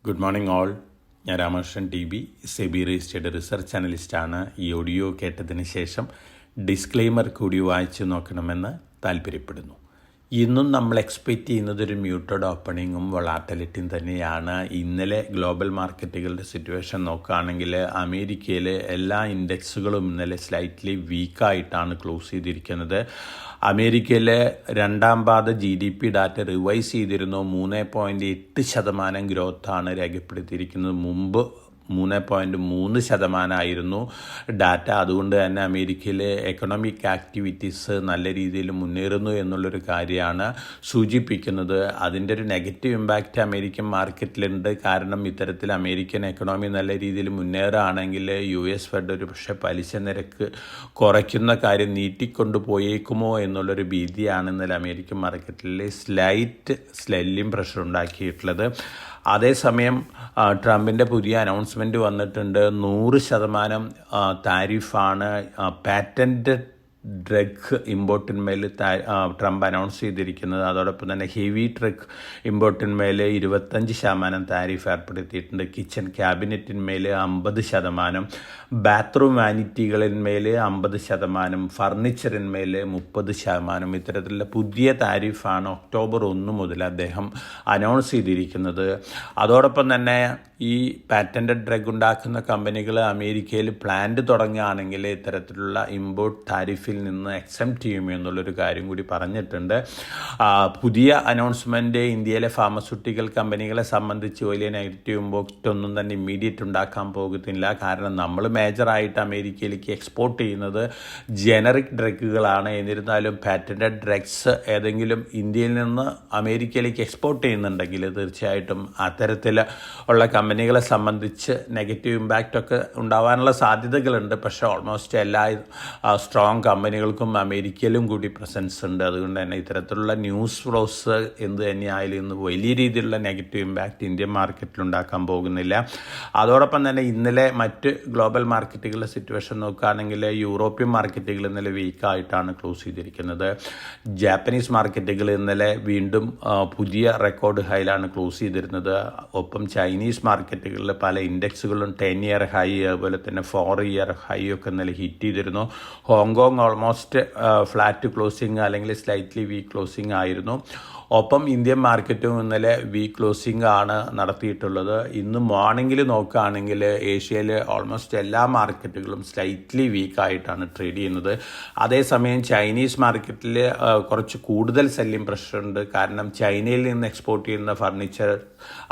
Good morning all. ഞാൻ Ramakrishnan TB, SEBI registered research അനലിസ്റ്റാണ്. ഈ ഓഡിയോ കേട്ടതിന് ശേഷം ഡിസ്ക്ലെയിമർ കൂടി വായിച്ചു നോക്കണമെന്ന് താല്പര്യപ്പെടുന്നു. ഇന്നും നമ്മൾ എക്സ്പെക്റ്റ് ചെയ്യുന്നത് ഒരു മ്യൂട്ടഡ് ഓപ്പണിങ്ങും വൊളാറ്റിലിറ്റിയും തന്നെയാണ്. ഇന്നലെ ഗ്ലോബൽ മാർക്കറ്റുകളുടെ സിറ്റുവേഷൻ നോക്കുകയാണെങ്കിൽ അമേരിക്കയിൽ എല്ലാ ഇൻഡെക്സുകളും ഇന്നലെ സ്ലൈറ്റ്ലി വീക്കായിട്ടാണ് ക്ലോസ് ചെയ്തിരിക്കുന്നത്. അമേരിക്കയിലെ രണ്ടാം പാദ GDP ഡാറ്റ റിവൈസ് ചെയ്തിരുന്നു. 3.8% ഗ്രോത്താണ് രേഖപ്പെടുത്തിയിരിക്കുന്നത്. മുമ്പ് 3.3% ഡാറ്റ. അതുകൊണ്ട് തന്നെ അമേരിക്കയിലെ എക്കണോമിക് ആക്ടിവിറ്റീസ് നല്ല രീതിയിൽ മുന്നേറുന്നു എന്നുള്ളൊരു കാര്യമാണ് സൂചിപ്പിക്കുന്നത്. അതിൻ്റെ ഒരു നെഗറ്റീവ് ഇമ്പാക്റ്റ് അമേരിക്കൻ മാർക്കറ്റിലുണ്ട്. കാരണം ഇത്തരത്തിൽ അമേരിക്കൻ എക്കണോമി നല്ല രീതിയിൽ മുന്നേറുകയാണെങ്കിൽ US ഫെഡ് ഒരു പക്ഷേ പലിശ നിരക്ക് കുറയ്ക്കുന്ന കാര്യം നീട്ടിക്കൊണ്ടു പോയേക്കുമോ എന്നുള്ളൊരു ഭീതിയാണ് ഇന്നലെ അമേരിക്കൻ മാർക്കറ്റിൽ സ്ലൈറ്റ്ലിയും പ്രഷർ ഉണ്ടാക്കിയിട്ടുള്ളത്. അതേസമയം ട്രംപിൻ്റെ പുതിയ അനൗൺസ്മെൻറ്റ് വന്നിട്ടുണ്ട്. 100% താരിഫാണ് പാറ്റൻറ്റ് ഡ്രഗ് ഇമ്പോർട്ടിന്മേൽ ട്രംപ് അനൗൺസ് ചെയ്തിരിക്കുന്നത്. അതോടൊപ്പം തന്നെ ഹെവി ട്രക്ക് ഇമ്പോർട്ടിന്മേൽ 25% താരിഫ് ഏർപ്പെടുത്തിയിട്ടുണ്ട്. കിച്ചൺ ക്യാബിനറ്റിന്മേൽ 50%, ബാത്റൂം വാനിറ്റികളിന്മേൽ 50%, ഫർണിച്ചറിന്മേൽ 30%. ഇത്തരത്തിലുള്ള പുതിയ താരിഫാണ് ഒക്ടോബർ 1 മുതൽ അദ്ദേഹം അനൗൺസ് ചെയ്തിരിക്കുന്നത്. അതോടൊപ്പം തന്നെ ഈ പാറ്റൻറ്റഡ് ഡ്രഗ് ഉണ്ടാക്കുന്ന കമ്പനികൾ അമേരിക്കയിൽ പ്ലാന്റ് തുടങ്ങുകയാണെങ്കിൽ ഇത്തരത്തിലുള്ള ഇമ്പോർട്ട് താരിഫിൽ നിന്ന് എക്സെപ്റ്റ് ചെയ്യുമെന്നുള്ളൊരു കാര്യം കൂടി പറഞ്ഞിട്ടുണ്ട്. പുതിയ അനൗൺസ്മെൻറ്റ് ഇന്ത്യയിലെ ഫാർമസ്യൂട്ടിക്കൽ കമ്പനികളെ സംബന്ധിച്ച് വലിയ നെഗറ്റീവ് ഇമ്പോക്റ്റ് ഒന്നും തന്നെ ഇമ്മീഡിയറ്റ് ഉണ്ടാക്കാൻ പോകുന്നില്ല. കാരണം നമ്മൾ മേജറായിട്ട് അമേരിക്കയിലേക്ക് എക്സ്പോർട്ട് ചെയ്യുന്നത് ജനറിക് ഡ്രഗുകളാണ്. എന്നിരുന്നാലും പാറ്റൻറ്റഡ് ഡ്രഗ്സ് ഏതെങ്കിലും ഇന്ത്യയിൽ നിന്ന് അമേരിക്കയിലേക്ക് എക്സ്പോർട്ട് ചെയ്യുന്നുണ്ടെങ്കിൽ തീർച്ചയായിട്ടും അത്തരത്തിൽ ഉള്ള കമ്പനികളെ സംബന്ധിച്ച് നെഗറ്റീവ് ഇമ്പാക്റ്റൊക്കെ ഉണ്ടാവാനുള്ള സാധ്യതകളുണ്ട്. പക്ഷേ ഓൾമോസ്റ്റ് എല്ലാ സ്ട്രോങ് കമ്പനികൾക്കും അമേരിക്കയിലും കൂടി പ്രസൻസ് ഉണ്ട്. അതുകൊണ്ട് തന്നെ ഇത്തരത്തിലുള്ള ന്യൂസ് ഫ്ലോസ് എന്ത് തന്നെയായാലും ഇന്ന് വലിയ രീതിയിലുള്ള നെഗറ്റീവ് ഇമ്പാക്റ്റ് ഇന്ത്യൻ മാർക്കറ്റിൽ ഉണ്ടാക്കാൻ പോകുന്നില്ല. അതോടൊപ്പം തന്നെ ഇന്നലെ മറ്റ് ഗ്ലോബൽ മാർക്കറ്റുകളുടെ സിറ്റുവേഷൻ നോക്കുകയാണെങ്കിൽ യൂറോപ്യൻ മാർക്കറ്റുകൾ ഇന്നലെ വീക്കായിട്ടാണ് ക്ലോസ് ചെയ്തിരിക്കുന്നത്. ജാപ്പനീസ് മാർക്കറ്റുകൾ ഇന്നലെ വീണ്ടും പുതിയ റെക്കോർഡ് ഹൈയിലാണ് ക്ലോസ് ചെയ്തിരുന്നത്. ഒപ്പം ചൈനീസ് മാർക്കറ്റുകളിൽ പല ഇൻഡെക്സുകളും 10 ഇയർ ഹൈ, അതുപോലെ തന്നെ 4 ഇയർ ഹൈ ഒക്കെ ഇന്നലെ ഹിറ്റ് ചെയ്തിരുന്നു. ഹോങ്കോങ് ഓൾമോസ്റ്റ് ഫ്ലാറ്റ് ക്ലോസിങ് അല്ലെങ്കിൽ സ്ലൈറ്റ്ലി വീക്ക് ക്ലോസിങ് ആയിരുന്നു. ഒപ്പം ഇന്ത്യൻ മാർക്കറ്റും ഇന്നലെ വീക്ക് ക്ലോസിംഗ് ആണ് നടത്തിയിട്ടുള്ളത്. ഇന്ന് മോർണിംഗിൽ നോക്കുകയാണെങ്കിൽ ഏഷ്യയിൽ ഓൾമോസ്റ്റ് എല്ലാ മാർക്കറ്റുകളും സ്ലൈറ്റ്ലി വീക്കായിട്ടാണ് ട്രേഡ് ചെയ്യുന്നത്. അതേസമയം ചൈനീസ് മാർക്കറ്റിൽ കുറച്ച് കൂടുതൽ സെല്ലിംഗ് പ്രഷർ ഉണ്ട്. കാരണം ചൈനയിൽ നിന്ന് എക്സ്പോർട്ട് ചെയ്യുന്ന ഫർണിച്ചർ,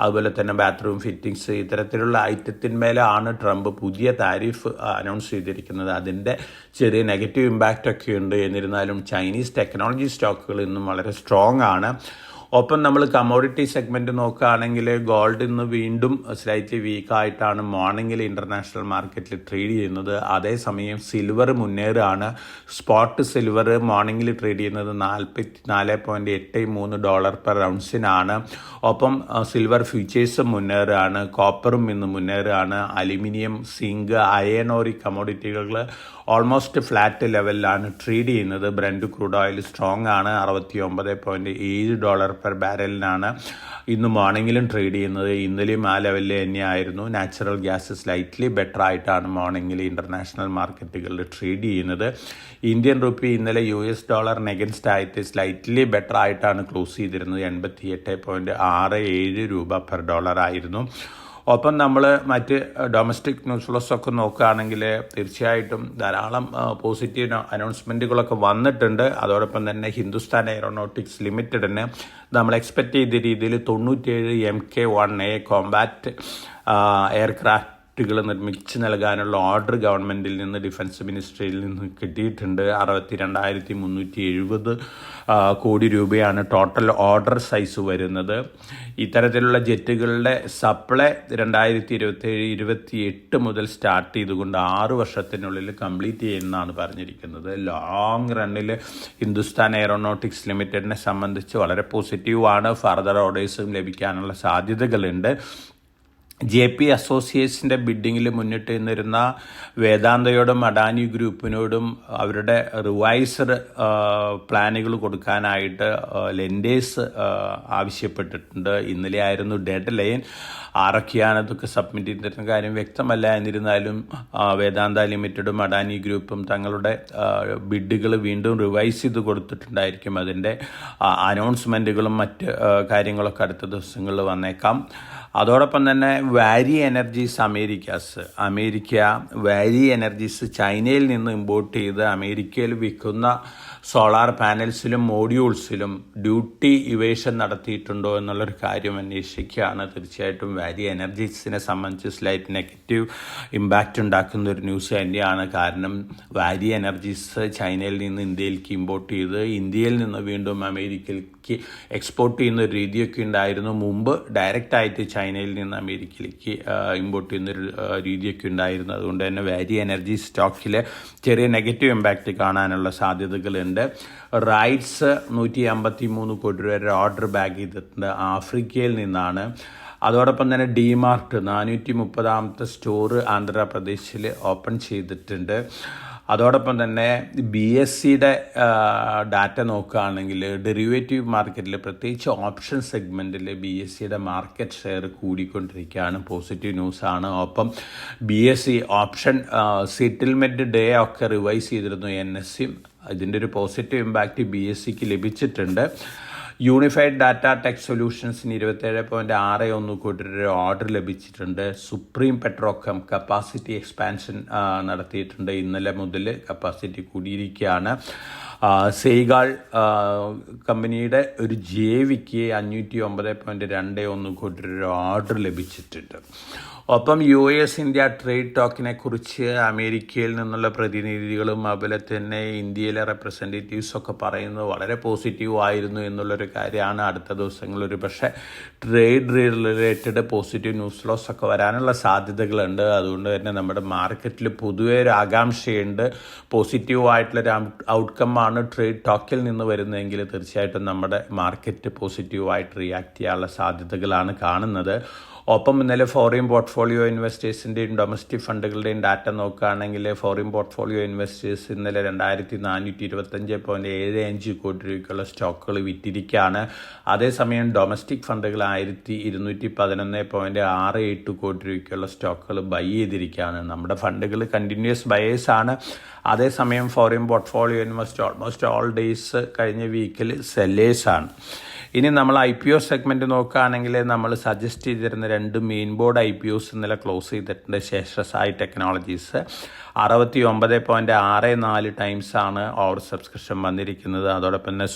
അതുപോലെ തന്നെ ബാത്റൂം ഫിറ്റിങ്സ്, ഇത്തരത്തിലുള്ള ഐറ്റത്തിന്മേലാണ് ട്രംപ് പുതിയ താരിഫ് അനൗൺസ് ചെയ്തിരിക്കുന്നത്. അതിൻ്റെ ചെറിയ നെഗറ്റീവ് ഇമ്പാക്റ്റ് ഒക്കെ ഉണ്ട്. എന്നിരുന്നാലും ചൈനീസ് ടെക്നോളജി സ്റ്റോക്കുകൾ ഇന്നും വളരെ സ്ട്രോങ് ആണ്. ഒപ്പം നമ്മൾ കമ്മോഡിറ്റി സെഗ്മെൻറ്റ് നോക്കുകയാണെങ്കിൽ ഗോൾഡ് ഇന്ന് വീണ്ടും സ്ലൈറ്റ്ലി വീക്കായിട്ടാണ് മോർണിംഗിൽ ഇൻ്റർനാഷണൽ മാർക്കറ്റിൽ ട്രേഡ് ചെയ്യുന്നത്. അതേസമയം സിൽവർ മുന്നേറുകയാണ്. സ്പോട്ട് സിൽവർ മോർണിംഗിൽ ട്രേഡ് ചെയ്യുന്നത് $44.83 പെർ ഔൺസിനാണ്. ഒപ്പം സിൽവർ ഫ്യൂച്ചേഴ്സും മുന്നേറുകയാണ്. കോപ്പറും ഇന്ന് മുന്നേറുകയാണ്. അലുമിനിയം, സിങ്ക്, അയൺ ഓർ കമ്മോഡിറ്റികൾ ഓൾമോസ്റ്റ് ഫ്ലാറ്റ് ലെവലിലാണ് ട്രേഡ് ചെയ്യുന്നത്. ബ്രന്റ് ക്രൂഡ് ഓയിൽ സ്ട്രോങ് ആണ്. $69.7 പെർ ബാരലിനാണ് ഇന്ന് മോർണിംഗിലും ട്രേഡ് ചെയ്യുന്നത്. ഇന്നലെയും ആ ലെവലിൽ തന്നെയായിരുന്നു. നാച്ചുറൽ ഗ്യാസ് സ്ലൈറ്റ്ലി ബെറ്റർ ആയിട്ടാണ് മോർണിംഗിൽ ഇൻ്റർനാഷണൽ മാർക്കറ്റുകളിൽ ട്രേഡ് ചെയ്യുന്നത്. ഇന്ത്യൻ റുപ്പി ഇന്നലെ US ഡോളറിന് എഗൻസ്റ്റ് ആയിട്ട് സ്ലൈറ്റ്ലി ബെറ്റർ ആയിട്ടാണ് ക്ലോസ് ചെയ്തിരുന്നത്. 88.67 പെർ ഡോളർ ആയിരുന്നു. ഒപ്പം നമ്മൾ മറ്റ് ഡൊമസ്റ്റിക് ന്യൂസ് ഫ്ലോസ് ഒക്കെ നോക്കുകയാണെങ്കിൽ തീർച്ചയായിട്ടും ധാരാളം പോസിറ്റീവ് അനൗൺസ്മെൻറ്റുകളൊക്കെ വന്നിട്ടുണ്ട്. അതോടൊപ്പം തന്നെ ഹിന്ദുസ്ഥാൻ എയറോനോട്ടിക്സ് ലിമിറ്റഡിന് നമ്മൾ എക്സ്പെക്റ്റ് ചെയ്ത രീതിയിൽ 97 MK-1A കോമ്പാറ്റ് എയർക്രാഫ്റ്റുകൾ നിർമ്മിച്ച് നൽകാനുള്ള ഓർഡർ ഗവൺമെൻറ്റിൽ നിന്ന്, ഡിഫൻസ് മിനിസ്ട്രിയിൽ നിന്ന് കിട്ടിയിട്ടുണ്ട്. 62,370 കോടി രൂപയാണ് ടോട്ടൽ ഓർഡർ സൈസ് വരുന്നത്. ഇത്തരത്തിലുള്ള ജെറ്റുകളുടെ സപ്ലൈ 2027-28 മുതൽ സ്റ്റാർട്ട് ചെയ്തുകൊണ്ട് 6 വർഷത്തിനുള്ളിൽ കംപ്ലീറ്റ് ചെയ്യുമെന്നാണ് പറഞ്ഞിരിക്കുന്നത്. ലോങ് റണ്ണിൽ ഹിന്ദുസ്ഥാൻ എയറോനോട്ടിക്സ് ലിമിറ്റഡിനെ സംബന്ധിച്ച് വളരെ പോസിറ്റീവാണ്. ഫർദർ ഓർഡേഴ്സും ലഭിക്കാനുള്ള സാധ്യതകളുണ്ട്. JP അസോസിയേറ്റ്സിൻ്റെ ബിഡിങ്ങിൽ മുന്നിട്ട് നിന്നിരുന്ന വേദാന്തയോടും അഡാനി ഗ്രൂപ്പിനോടും അവരുടെ റിവൈസ്ഡ് പ്ലാനുകൾ കൊടുക്കാനായിട്ട് ലെൻഡേഴ്സ് ആവശ്യപ്പെട്ടിട്ടുണ്ട്. ഇന്നലെ ആയിരുന്നു ഡെഡ് ലൈൻ. ആരൊക്കെയാണ് ഇതൊക്കെ സബ്മിറ്റ് ചെയ്തിരുന്ന കാര്യം വ്യക്തമല്ല. എന്നിരുന്നാലും വേദാന്ത ലിമിറ്റഡും അഡാനി ഗ്രൂപ്പും തങ്ങളുടെ ബിഡുകൾ വീണ്ടും റിവൈസ് ചെയ്ത് കൊടുത്തിട്ടുണ്ടായിരിക്കും. അതിൻ്റെ അനൗൺസ്മെൻറ്റുകളും മറ്റ് കാര്യങ്ങളൊക്കെ അടുത്ത ദിവസങ്ങളിൽ വന്നേക്കാം. അതോടൊപ്പം തന്നെ വാരി എനർജീസ് അമേരിക്ക വാരി എനർജീസ് ചൈനയിൽ നിന്ന് ഇമ്പോർട്ട് ചെയ്ത് അമേരിക്കയിൽ വിൽക്കുന്ന സോളാർ പാനൽസിലും മോഡ്യൂൾസിലും ഡ്യൂട്ടി ഇവേഷൻ നടത്തിയിട്ടുണ്ടോ എന്നുള്ളൊരു കാര്യം അന്വേഷിക്കുകയാണ്. തീർച്ചയായിട്ടും വാരി എനർജീസിനെ സംബന്ധിച്ച് സ്ലൈറ്റ് നെഗറ്റീവ് ഇമ്പാക്റ്റ് ഉണ്ടാക്കുന്ന ഒരു ന്യൂസ് തന്നെയാണ്. കാരണം വാരി എനർജീസ് ചൈനയിൽ നിന്ന് ഇന്ത്യയിലേക്ക് ഇമ്പോർട്ട് ചെയ്ത് ഇന്ത്യയിൽ നിന്ന് വീണ്ടും അമേരിക്കയിലേക്ക് എക്സ്പോർട്ട് ചെയ്യുന്ന ഒരു രീതിയൊക്കെ ഉണ്ടായിരുന്നു. മുമ്പ് ഡയറക്റ്റായിട്ട് ചൈനയിൽ നിന്ന് അമേരിക്കയിലേക്ക് ഇമ്പോർട്ട് ചെയ്യുന്നൊരു രീതിയൊക്കെ ഉണ്ടായിരുന്നു. അതുകൊണ്ട് തന്നെ വാരി എനർജി സ്റ്റോക്കിൽ ചെറിയ നെഗറ്റീവ് ഇമ്പാക്റ്റ് കാണാനുള്ള സാധ്യതകളുണ്ട്. റൈറ്റ്സ് 153 കോടി രൂപ ഓർഡർ ബാഗ് ചെയ്തിട്ടുണ്ട്, ആഫ്രിക്കയിൽ നിന്നാണ്. അതോടൊപ്പം തന്നെ ഡിമാർട്ട് 430ാമത്തെ സ്റ്റോർ ആന്ധ്രാപ്രദേശിൽ ഓപ്പൺ ചെയ്തിട്ടുണ്ട്. അതോടൊപ്പം തന്നെ BSEയുടെ ഡാറ്റ നോക്കുകയാണെങ്കിൽ ഡെറിവേറ്റീവ് മാർക്കറ്റിൽ പ്രത്യേകിച്ച് ഓപ്ഷൻ സെഗ്മെൻറ്റിൽ BSEയുടെ മാർക്കറ്റ് ഷെയർ കൂടിക്കൊണ്ടിരിക്കുകയാണ്. പോസിറ്റീവ് ന്യൂസാണ്. ഒപ്പം BSE ഓപ്ഷൻ സെറ്റിൽമെൻറ്റ് ഡേ ഒക്കെ റിവൈസ് ചെയ്തിരുന്നു NSE. ഇതിൻ്റെ ഒരു പോസിറ്റീവ് ഇമ്പാക്റ്റ് BSEക്ക് ലഭിച്ചിട്ടുണ്ട്. യൂണിഫൈഡ് ഡാറ്റ ടെക് സൊല്യൂഷൻസിന് 27.61 കോടി രൂപ ഓർഡർ ലഭിച്ചിട്ടുണ്ട്. സുപ്രീം പെട്രോക്കം കപ്പാസിറ്റി എക്സ്പാൻഷൻ നടത്തിയിട്ടുണ്ട്. ഇന്നലെ മുതൽ കപ്പാസിറ്റി കൂടിയിരിക്കുകയാണ്. സെയ്ഗാൾ കമ്പനിയുടെ ഒരു JVക്ക് 509.21 കോടി രൂപ ഓർഡർ ലഭിച്ചിട്ടുണ്ട്. ഒപ്പം US ഇന്ത്യ ട്രേഡ് ടോക്കിനെ കുറിച്ച് അമേരിക്കയിൽ നിന്നുള്ള പ്രതിനിധികളും അതുപോലെ തന്നെ ഇന്ത്യയിലെ റെപ്രസെൻറ്റേറ്റീവ്സൊക്കെ പറയുന്നത് വളരെ പോസിറ്റീവ് ആയിരുന്നു എന്നുള്ളൊരു കാര്യമാണ്. അടുത്ത ദിവസങ്ങളിൽ ഒരു പക്ഷേ trade related positive news loss ഒക്കെ വരാനുള്ള സാധ്യതകളുണ്ട്. അതുകൊണ്ട് തന്നെ നമ്മുടെ മാർക്കറ്റിൽ പൊതുവേ ഒരു ആകാംക്ഷയുണ്ട്. പോസിറ്റീവായിട്ടുള്ളൊരു ഔട്ട്കമ്മാണ് ട്രേഡ് ടോക്കിൽ നിന്ന് വരുന്നതെങ്കിൽ തീർച്ചയായിട്ടും നമ്മുടെ മാർക്കറ്റ് പോസിറ്റീവായിട്ട് റിയാക്ട് ചെയ്യാനുള്ള സാധ്യതകളാണ് കാണുന്നത്. ഒപ്പം ഇന്നലെ ഫോറിൻ പോർട്ട്ഫോളിയോ ഇൻവെസ്റ്റേഴ്സിൻ്റെയും ഡൊമസ്റ്റിക് ഫണ്ടുകളുടെയും ഡാറ്റ നോക്കുകയാണെങ്കിൽ ഫോറിൻ പോർട്ട്ഫോളിയോ ഇൻവെസ്റ്റേഴ്സ് ഇന്നലെ 2425.75 കോടി രൂപയ്ക്കുള്ള സ്റ്റോക്കുകൾ വിറ്റിരിക്കുകയാണ്. അതേസമയം ഡൊമസ്റ്റിക് ഫണ്ടുകൾ 1211.68 കോടി രൂപയ്ക്കുള്ള സ്റ്റോക്കുകൾ ബൈ ചെയ്തിരിക്കുകയാണ്. നമ്മുടെ ഫണ്ടുകൾ കണ്ടിന്യൂസ് ബയേഴ്സാണ്. അതേസമയം foreign portfolio invest almost all days കഴിഞ്ഞ വീക്കിൽ സെല്ലേഴ്സാണ്. ഇനി നമ്മൾ IPO സെഗ്മെൻറ്റ് നോക്കുകയാണെങ്കിൽ നമ്മൾ സജസ്റ്റ് ചെയ്തിരുന്ന 2 മെയിൻ ബോർഡ് IPOs ഇന്നലെ ക്ലോസ് ചെയ്തിട്ടുണ്ട്. ശേഷസായി ടെക്നോളജീസ് 69.64 ടൈംസാണ് ഓവർ സബ്സ്ക്രിപ്ഷൻ വന്നിരിക്കുന്നത്. അതോടൊപ്പം തന്നെ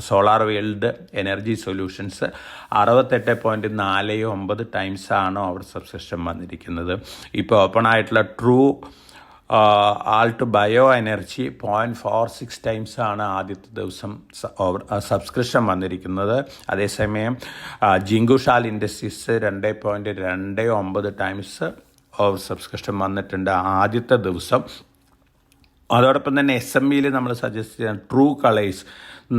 സോളാർ വേൾഡ് എനർജി സൊല്യൂഷൻസ് 68.49 ടൈംസാണ് ഓവർ സബ്സ്ക്രിപ്ഷൻ വന്നിരിക്കുന്നത്. ഇപ്പോൾ ഓപ്പൺ ആയിട്ടുള്ള ട്രൂ ആൾട്ട് ബയോ എനർജി 0.46 ടൈംസാണ് ആദ്യത്തെ ദിവസം സബ്സ്ക്രിപ്ഷൻ വന്നിരിക്കുന്നത്. അതേസമയം Jinkushal industries 2.29 times over subscription വന്നിട്ടുണ്ട് ആദ്യത്തെ ദിവസം. അതോടൊപ്പം തന്നെ SMEയിൽ നമ്മൾ സജസ്റ്റ് ചെയ്യാൻ ട്രൂ കളേഴ്സ്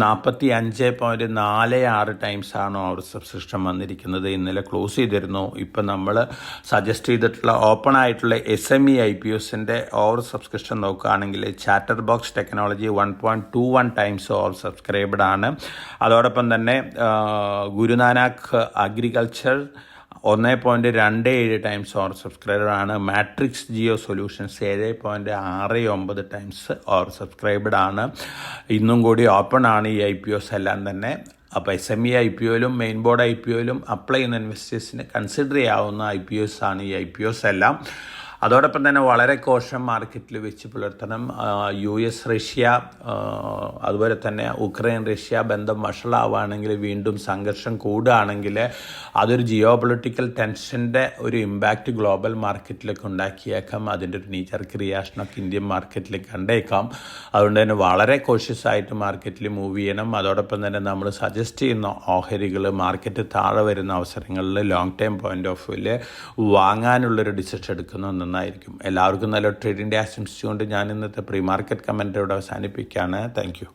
45.46 ടൈംസാണ് ഓവർ സബ്സ്ക്രിപ്ഷൻ വന്നിരിക്കുന്നത്. ഇന്നലെ ക്ലോസ് ചെയ്തിരുന്നു. ഇപ്പം നമ്മൾ സജസ്റ്റ് ചെയ്തിട്ടുള്ള ഓപ്പൺ ആയിട്ടുള്ള SME IPOസിൻ്റെ ഓവർ സബ്സ്ക്രിപ്ഷൻ നോക്കുകയാണെങ്കിൽ chatter box technology 1.21 times over subscribed ആണ്. അതോടൊപ്പം തന്നെ Guru Nanak agriculture 1.27 times over subscriber ആണ്. Matrix geo solutions 7.69 times over subscribed ആണ്. ഇന്നും കൂടി ഓപ്പൺ ആണ് ഈ IPOs എല്ലാം തന്നെ. അപ്പോൾ SME IPOയിലും മെയിൻ ബോർഡ് IPOയിലും അപ്ലൈ ചെയ്യുന്ന ഇൻവെസ്റ്റേഴ്സിന് കൺസിഡർ ചെയ്യാവുന്ന IPOs ആണ് ഈ IPOs എല്ലാം. അതോടൊപ്പം തന്നെ വളരെ കോഷൻ മാർക്കറ്റിൽ വെച്ച് പുലർത്തണം. US റഷ്യ അതുപോലെ തന്നെ ഉക്രൈൻ റഷ്യ ബന്ധം വഷളാവുകയാണെങ്കിൽ, വീണ്ടും സംഘർഷം കൂടുകയാണെങ്കിൽ അതൊരു ജിയോ പൊളിറ്റിക്കൽ ടെൻഷൻ്റെ ഒരു ഇമ്പാക്റ്റ് ഗ്ലോബൽ മാർക്കറ്റിലേക്ക് ഉണ്ടാക്കിയേക്കാം. അതിൻ്റെ ഒരു നീച്ചർക്ക് റിയാക്ഷനൊക്കെ ഇന്ത്യൻ മാർക്കറ്റിൽ കണ്ടേക്കാം. അതുകൊണ്ട് തന്നെ വളരെ കോഷ്യസ് ആയിട്ട് മാർക്കറ്റിൽ മൂവ് ചെയ്യണം. അതോടൊപ്പം തന്നെ നമ്മൾ സജസ്റ്റ് ചെയ്യുന്ന ഓഹരികൾ മാർക്കറ്റ് താഴെ വരുന്ന അവസരങ്ങളിൽ ലോങ് ടൈം പോയിന്റ് ഓഫ് വ്യൂവിൽ വാങ്ങാനുള്ളൊരു ഡിസിഷൻ എടുക്കുന്നത് നന്നായിരിക്കും. എല്ലാവർക്കും നല്ല ട്രേഡിൻ്റെ ആശംസിച്ചുകൊണ്ട് ഞാൻ ഇന്നത്തെ പ്രീ മാർക്കറ്റ് കമൻറ്റ് ഇവിടെ അവസാനിപ്പിക്കുകയാണ്. Thank you.